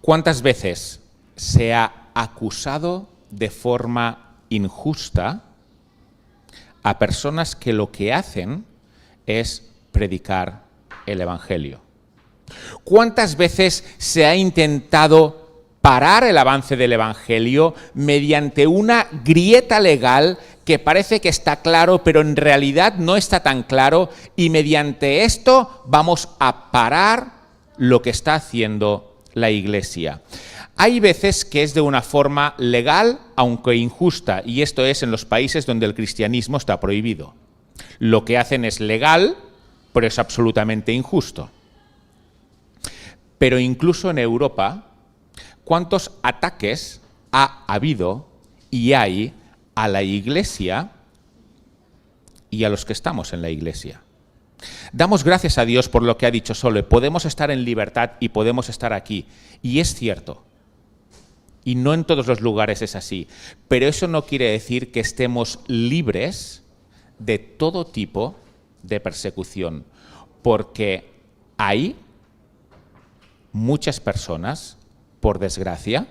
¿Cuántas veces se ha acusado de forma injusta a personas que lo que hacen es predicar el Evangelio? ¿Cuántas veces se ha intentado parar el avance del Evangelio mediante una grieta legal que parece que está claro, pero en realidad no está tan claro, y mediante esto vamos a parar lo que está haciendo la Iglesia? Hay veces que es de una forma legal, aunque injusta, y esto es en los países donde el cristianismo está prohibido. Lo que hacen es legal, pero es absolutamente injusto. Pero incluso en Europa, ¿cuántos ataques ha habido y hay a la Iglesia y a los que estamos en la Iglesia? Damos gracias a Dios por lo que ha dicho Sole. Podemos estar en libertad y podemos estar aquí. Y es cierto. Y no en todos los lugares es así. Pero eso no quiere decir que estemos libres de todo tipo de persecución. Porque hay muchas personas, por desgracia,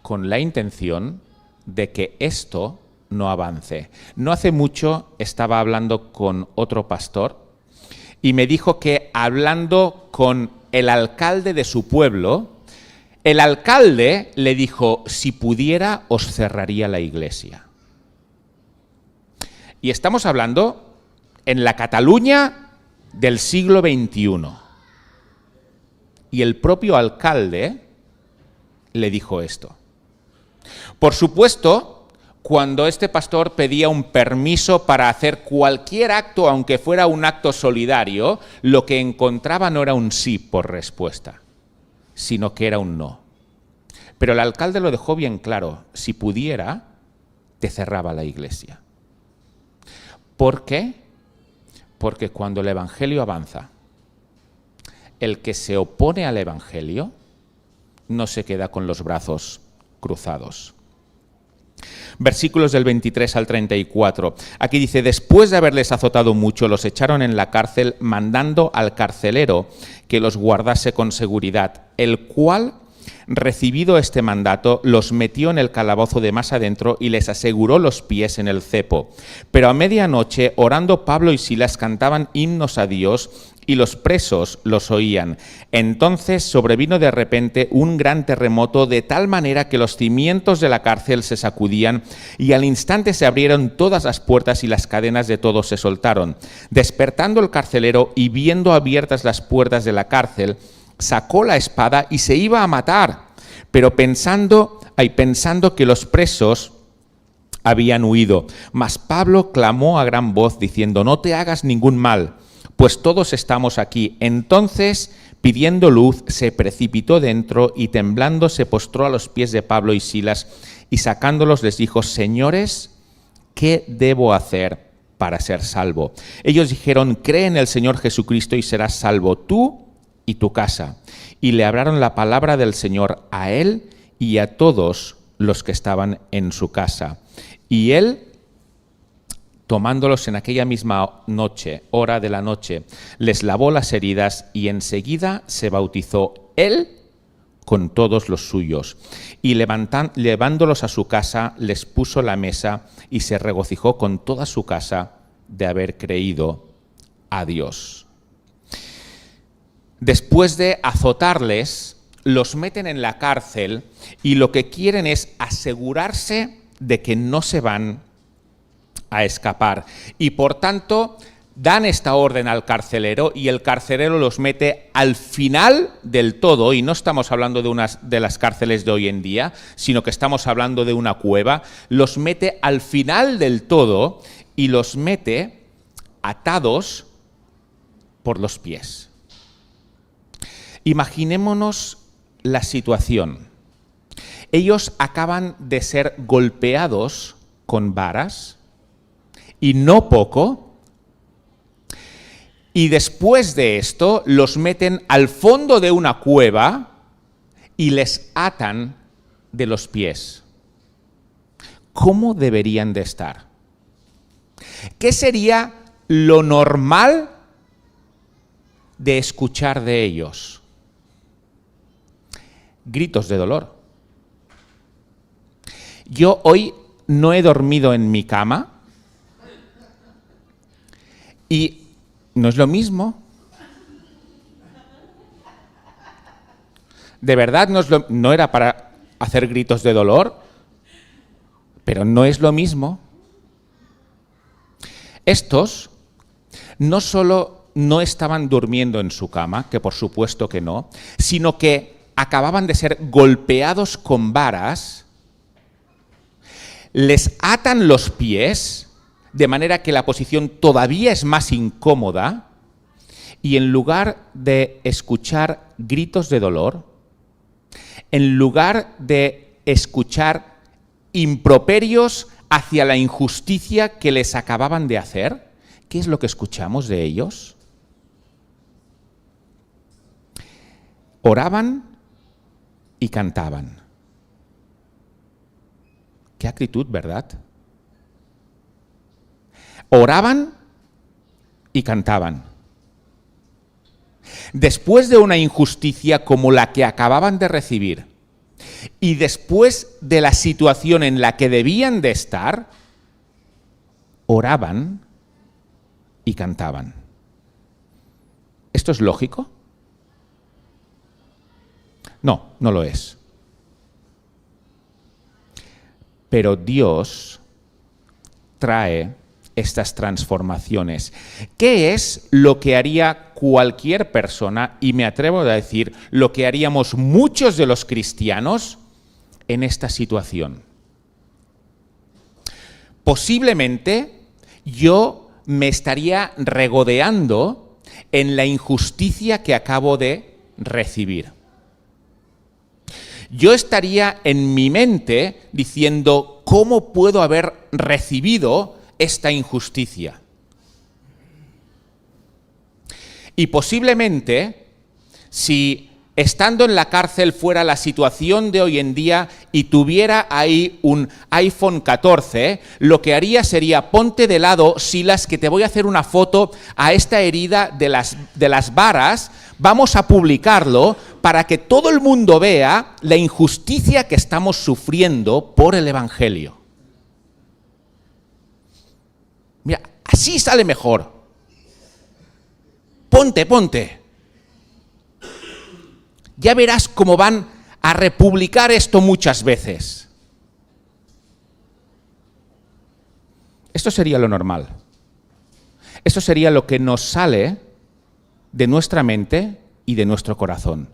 con la intención de que esto no avance. No hace mucho estaba hablando con otro pastor y me dijo que hablando con el alcalde de su pueblo, el alcalde le dijo: si pudiera, os cerraría la iglesia. Y estamos hablando en la Cataluña del siglo XXI. Y el propio alcalde le dijo esto. Por supuesto, cuando este pastor pedía un permiso para hacer cualquier acto, aunque fuera un acto solidario, lo que encontraba no era un sí por respuesta, sino que era un no. Pero el alcalde lo dejó bien claro: si pudiera, te cerraba la iglesia. ¿Por qué? Porque cuando el Evangelio avanza, el que se opone al Evangelio no se queda con los brazos cruzados. Versículos del 23 al 34. Aquí dice: después de haberles azotado mucho, los echaron en la cárcel, mandando al carcelero que los guardase con seguridad, el cual, recibido este mandato, los metió en el calabozo de más adentro y les aseguró los pies en el cepo. Pero a medianoche, orando, Pablo y Silas cantaban himnos a Dios, y los presos los oían. Entonces sobrevino de repente un gran terremoto, de tal manera que los cimientos de la cárcel se sacudían, y al instante se abrieron todas las puertas y las cadenas de todos se soltaron. Despertando el carcelero y viendo abiertas las puertas de la cárcel, sacó la espada y se iba a matar, pero pensando que los presos habían huido. Mas Pablo clamó a gran voz diciendo: no te hagas ningún mal, pues todos estamos aquí. Entonces, pidiendo luz, se precipitó dentro y temblando se postró a los pies de Pablo y Silas, y sacándolos les dijo: señores, ¿qué debo hacer para ser salvo? Ellos dijeron: cree en el Señor Jesucristo y serás salvo tú y tu casa. Y le hablaron la palabra del Señor a él y a todos los que estaban en su casa. Y él, tomándolos en aquella misma noche, hora de la noche, les lavó las heridas y enseguida se bautizó él con todos los suyos. Y llevándolos a su casa, les puso la mesa y se regocijó con toda su casa de haber creído a Dios. Después de azotarles, los meten en la cárcel y lo que quieren es asegurarse de que no se van a escapar. Y por tanto, dan esta orden al carcelero y el carcelero los mete al final del todo, y no estamos hablando de las cárceles de hoy en día, sino que estamos hablando de una cueva. Los mete al final del todo y los mete atados por los pies. Imaginémonos la situación. Ellos acaban de ser golpeados con varas, y no poco, y después de esto los meten al fondo de una cueva y les atan de los pies. ¿Cómo deberían de estar? ¿Qué sería lo normal de escuchar de ellos? Gritos de dolor. Yo hoy no he dormido en mi cama y ¿No es lo mismo? ¿De verdad no era para hacer gritos de dolor? Pero no es lo mismo. Estos no solo no estaban durmiendo en su cama, que por supuesto que no, sino que acababan de ser golpeados con varas, les atan los pies, de manera que la posición todavía es más incómoda, y en lugar de escuchar gritos de dolor, en lugar de escuchar improperios hacia la injusticia que les acababan de hacer, ¿qué es lo que escuchamos de ellos? Oraban y cantaban. Qué actitud, ¿verdad? Oraban y cantaban. Después de una injusticia como la que acababan de recibir y después de la situación en la que debían de estar, oraban y cantaban. ¿Esto es lógico? No, no lo es. Pero Dios trae estas transformaciones. ¿Qué es lo que haría cualquier persona, y me atrevo a decir, lo que haríamos muchos de los cristianos en esta situación? Posiblemente yo me estaría regodeando en la injusticia que acabo de recibir. Yo estaría en mi mente diciendo, ¿cómo puedo haber recibido esta injusticia? Y posiblemente, si estando en la cárcel fuera la situación de hoy en día y tuviera ahí un iPhone 14, lo que haría sería, ponte de lado, Silas, que te voy a hacer una foto a esta herida de las varas, vamos a publicarlo para que todo el mundo vea la injusticia que estamos sufriendo por el Evangelio. Mira, así sale mejor. Ponte. Ya verás cómo van a republicar esto muchas veces. Esto sería lo normal. Esto sería lo que nos sale de nuestra mente y de nuestro corazón.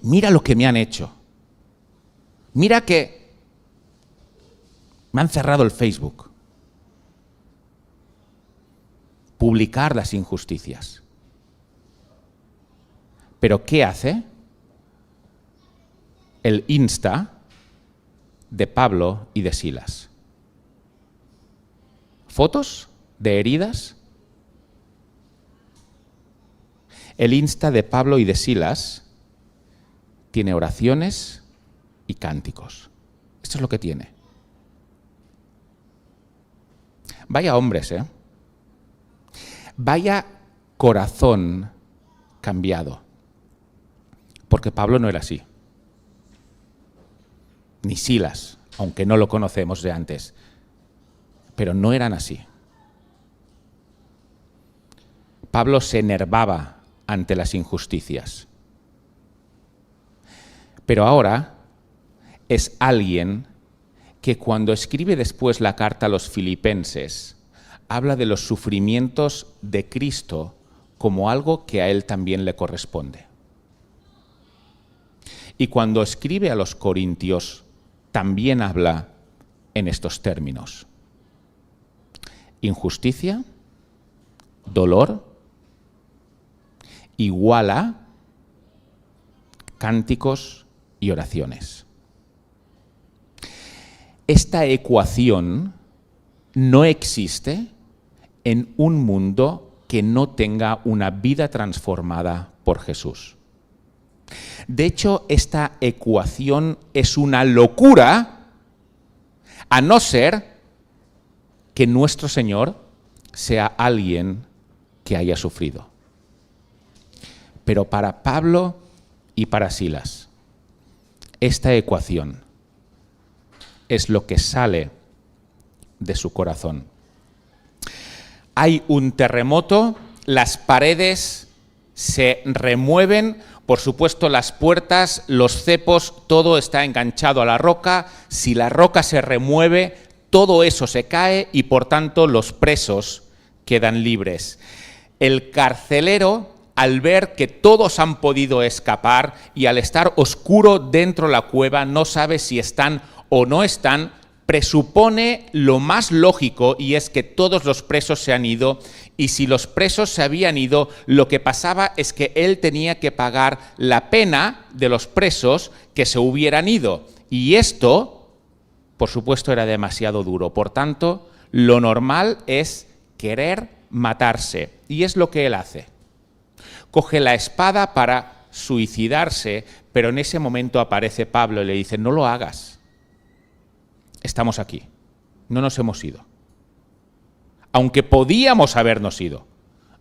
Mira lo que me han hecho. Mira que me han cerrado el Facebook. Publicar las injusticias. Pero ¿qué hace el Insta de Pablo y de Silas? ¿Fotos de heridas? El Insta de Pablo y de Silas tiene oraciones y cánticos. Esto es lo que tiene. Vaya hombres, ¿eh? Vaya corazón cambiado. Porque Pablo no era así. Ni Silas, aunque no lo conocemos de antes. Pero no eran así. Pablo se enervaba ante las injusticias. Pero ahora es alguien que cuando escribe después la carta a los filipenses, habla de los sufrimientos de Cristo como algo que a él también le corresponde. Y cuando escribe a los corintios, también habla en estos términos. Injusticia, dolor, igual a cánticos y oraciones. Esta ecuación no existe en un mundo que no tenga una vida transformada por Jesús. De hecho, esta ecuación es una locura, a no ser que nuestro Señor sea alguien que haya sufrido. Pero para Pablo y para Silas, esta ecuación es lo que sale de su corazón. Hay un terremoto las paredes se remueven, por supuesto las puertas, los cepos, todo está enganchado a la roca. Si la roca se remueve, todo eso se cae y por tanto los presos quedan libres. El carcelero, al ver que todos han podido escapar y al estar oscuro dentro de la cueva, no sabe si están o no están, presupone lo más lógico, y es que todos los presos se han ido, y si los presos se habían ido, lo que pasaba es que él tenía que pagar la pena de los presos que se hubieran ido. Y esto, por supuesto, era demasiado duro. Por tanto, lo normal es querer matarse, y es lo que él hace. Coge la espada para suicidarse, pero en ese momento aparece Pablo y le dice: no lo hagas. Estamos aquí, no nos hemos ido. Aunque podíamos habernos ido,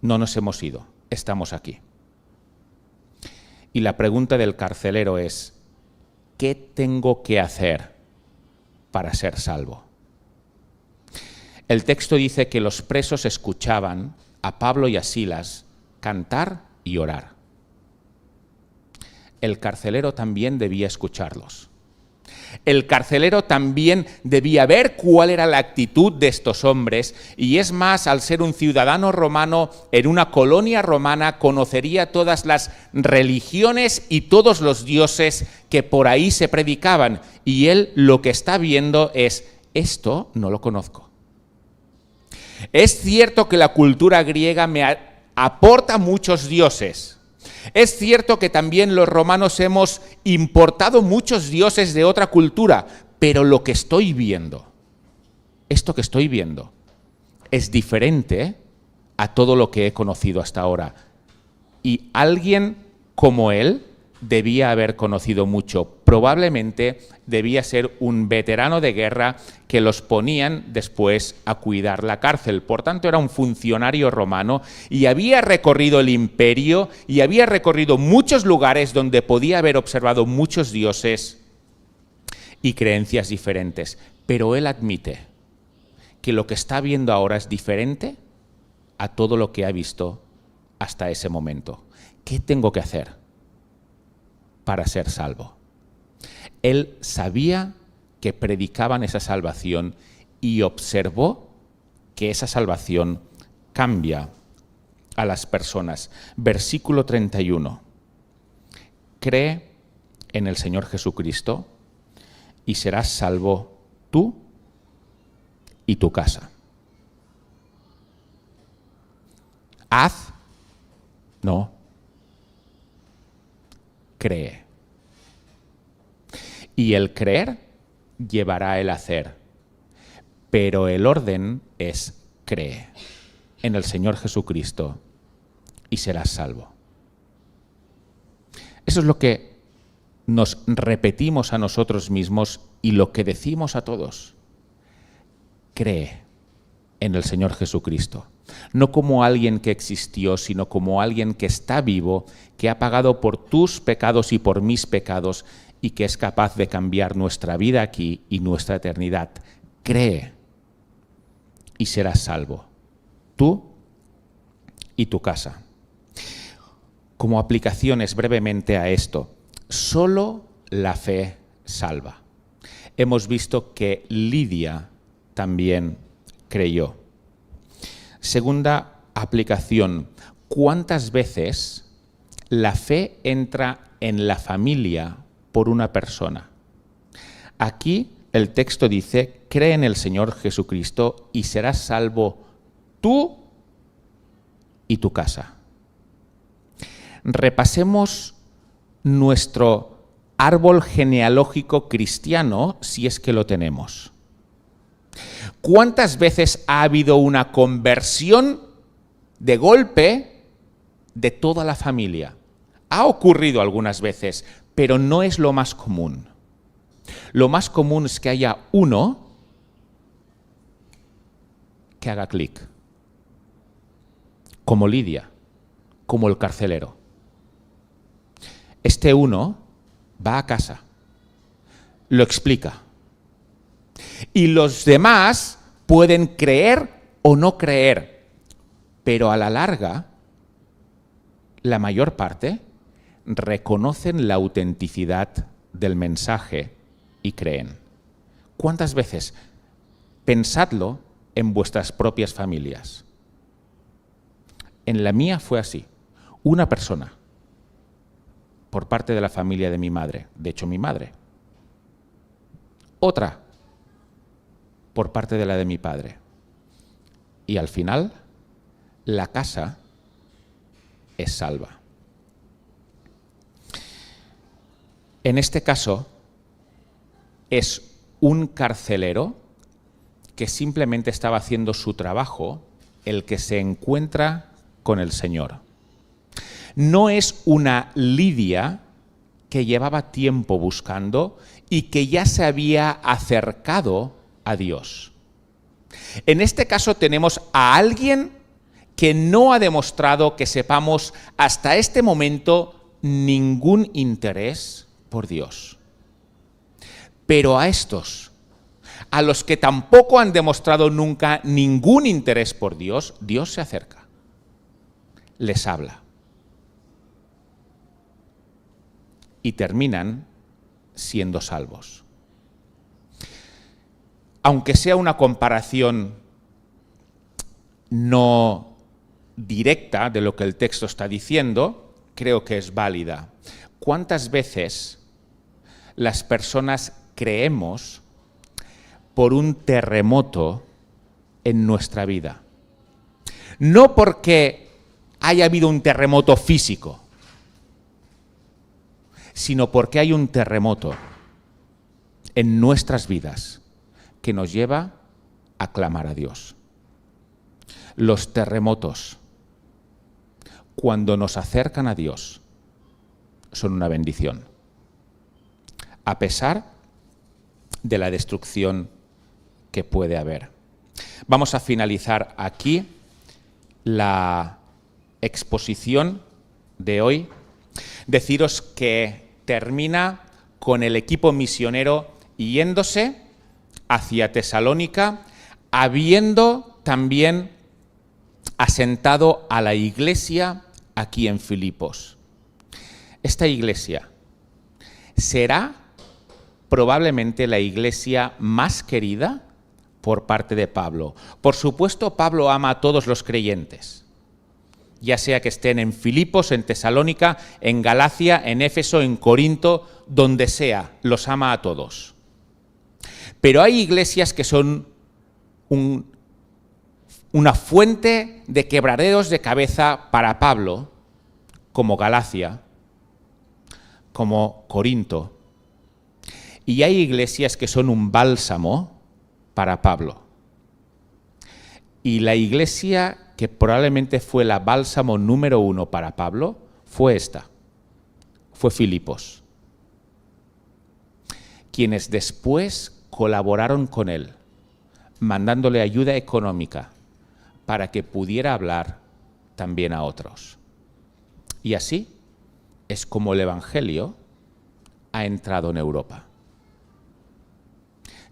no nos hemos ido, estamos aquí. Y la pregunta del carcelero es: ¿qué tengo que hacer para ser salvo? El texto dice que los presos escuchaban a Pablo y a Silas cantar y orar. El carcelero también debía escucharlos. El carcelero también debía ver cuál era la actitud de estos hombres, y es más, al ser un ciudadano romano en una colonia romana, conocería todas las religiones y todos los dioses que por ahí se predicaban, y él lo que está viendo es: esto no lo conozco. Es cierto que la cultura griega me aporta muchos dioses. Es cierto que también los romanos hemos importado muchos dioses de otra cultura, pero lo que estoy viendo, esto que estoy viendo, es diferente a todo lo que he conocido hasta ahora. Y alguien como él debía haber conocido mucho. Probablemente debía ser un veterano de guerra que los ponían después a cuidar la cárcel. Por tanto, era un funcionario romano y había recorrido el imperio y había recorrido muchos lugares donde podía haber observado muchos dioses y creencias diferentes. Pero él admite que lo que está viendo ahora es diferente a todo lo que ha visto hasta ese momento. ¿Qué tengo que hacer para ser salvo? Él sabía que predicaban esa salvación y observó que esa salvación cambia a las personas. Versículo 31. Cree en el Señor Jesucristo y serás salvo tú y tu casa. Haz, no, cree. Y el creer llevará el hacer, pero el orden es: cree en el Señor Jesucristo y serás salvo. Eso es lo que nos repetimos a nosotros mismos y lo que decimos a todos. Cree en el Señor Jesucristo, no como alguien que existió, sino como alguien que está vivo, que ha pagado por tus pecados y por mis pecados, y que es capaz de cambiar nuestra vida aquí y nuestra eternidad. Cree y serás salvo, tú y tu casa. Como aplicaciones brevemente a esto, solo la fe salva. Hemos visto que Lidia también creyó. Segunda aplicación: ¿cuántas veces la fe entra en la familia por una persona? Aquí el texto dice: cree en el Señor Jesucristo y serás salvo tú y tu casa. Repasemos nuestro árbol genealógico cristiano, si es que lo tenemos. ¿Cuántas veces ha habido una conversión de golpe de toda la familia? Ha ocurrido algunas veces, pero no es lo más común. Lo más común es que haya uno que haga clic, como Lidia, como el carcelero. Este uno va a casa, lo explica, y los demás pueden creer o no creer, pero a la larga la mayor parte, reconocen la autenticidad del mensaje y creen. ¿Cuántas veces? Pensadlo en vuestras propias familias. En la mía fue así. Una persona, por parte de la familia de mi madre, de hecho mi madre. Otra, por parte de la de mi padre. Y al final, la casa es salva. En este caso, es un carcelero que simplemente estaba haciendo su trabajo el que se encuentra con el Señor. No es una Lidia que llevaba tiempo buscando y que ya se había acercado a Dios. En este caso tenemos a alguien que no ha demostrado que sepamos hasta este momento ningún interés por Dios. Pero a estos, a los que tampoco han demostrado nunca ningún interés por Dios, Dios se acerca, les habla. Y terminan siendo salvos. Aunque sea una comparación no directa de lo que el texto está diciendo, creo que es válida. ¿Cuántas veces las personas creemos por un terremoto en nuestra vida? No porque haya habido un terremoto físico, sino porque hay un terremoto en nuestras vidas que nos lleva a clamar a Dios. Los terremotos, cuando nos acercan a Dios, son una bendición, a pesar de la destrucción que puede haber. Vamos a finalizar aquí la exposición de hoy. Deciros que termina con el equipo misionero yéndose hacia Tesalónica, habiendo también asentado a la iglesia aquí en Filipos. Esta iglesia será probablemente la iglesia más querida por parte de Pablo. Por supuesto, Pablo ama a todos los creyentes, ya sea que estén en Filipos, en Tesalónica, en Galacia, en Éfeso, en Corinto, donde sea, los ama a todos. Pero hay iglesias que son una fuente de quebraderos de cabeza para Pablo, como Galacia, como Corinto. Y hay iglesias que son un bálsamo para Pablo. Y la iglesia que probablemente fue la bálsamo número 1 para Pablo fue esta, fue Filipos, quienes después colaboraron con él, mandándole ayuda económica para que pudiera hablar también a otros. Y así es como el Evangelio ha entrado en Europa.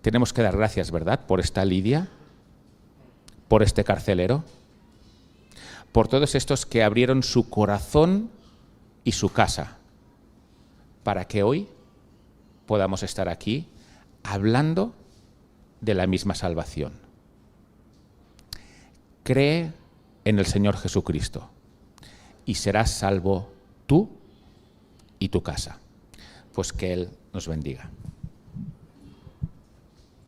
Tenemos que dar gracias, ¿verdad?, por esta Lidia, por este carcelero, por todos estos que abrieron su corazón y su casa para que hoy podamos estar aquí hablando de la misma salvación. Cree en el Señor Jesucristo y serás salvo tú y tu casa. Pues que Él nos bendiga.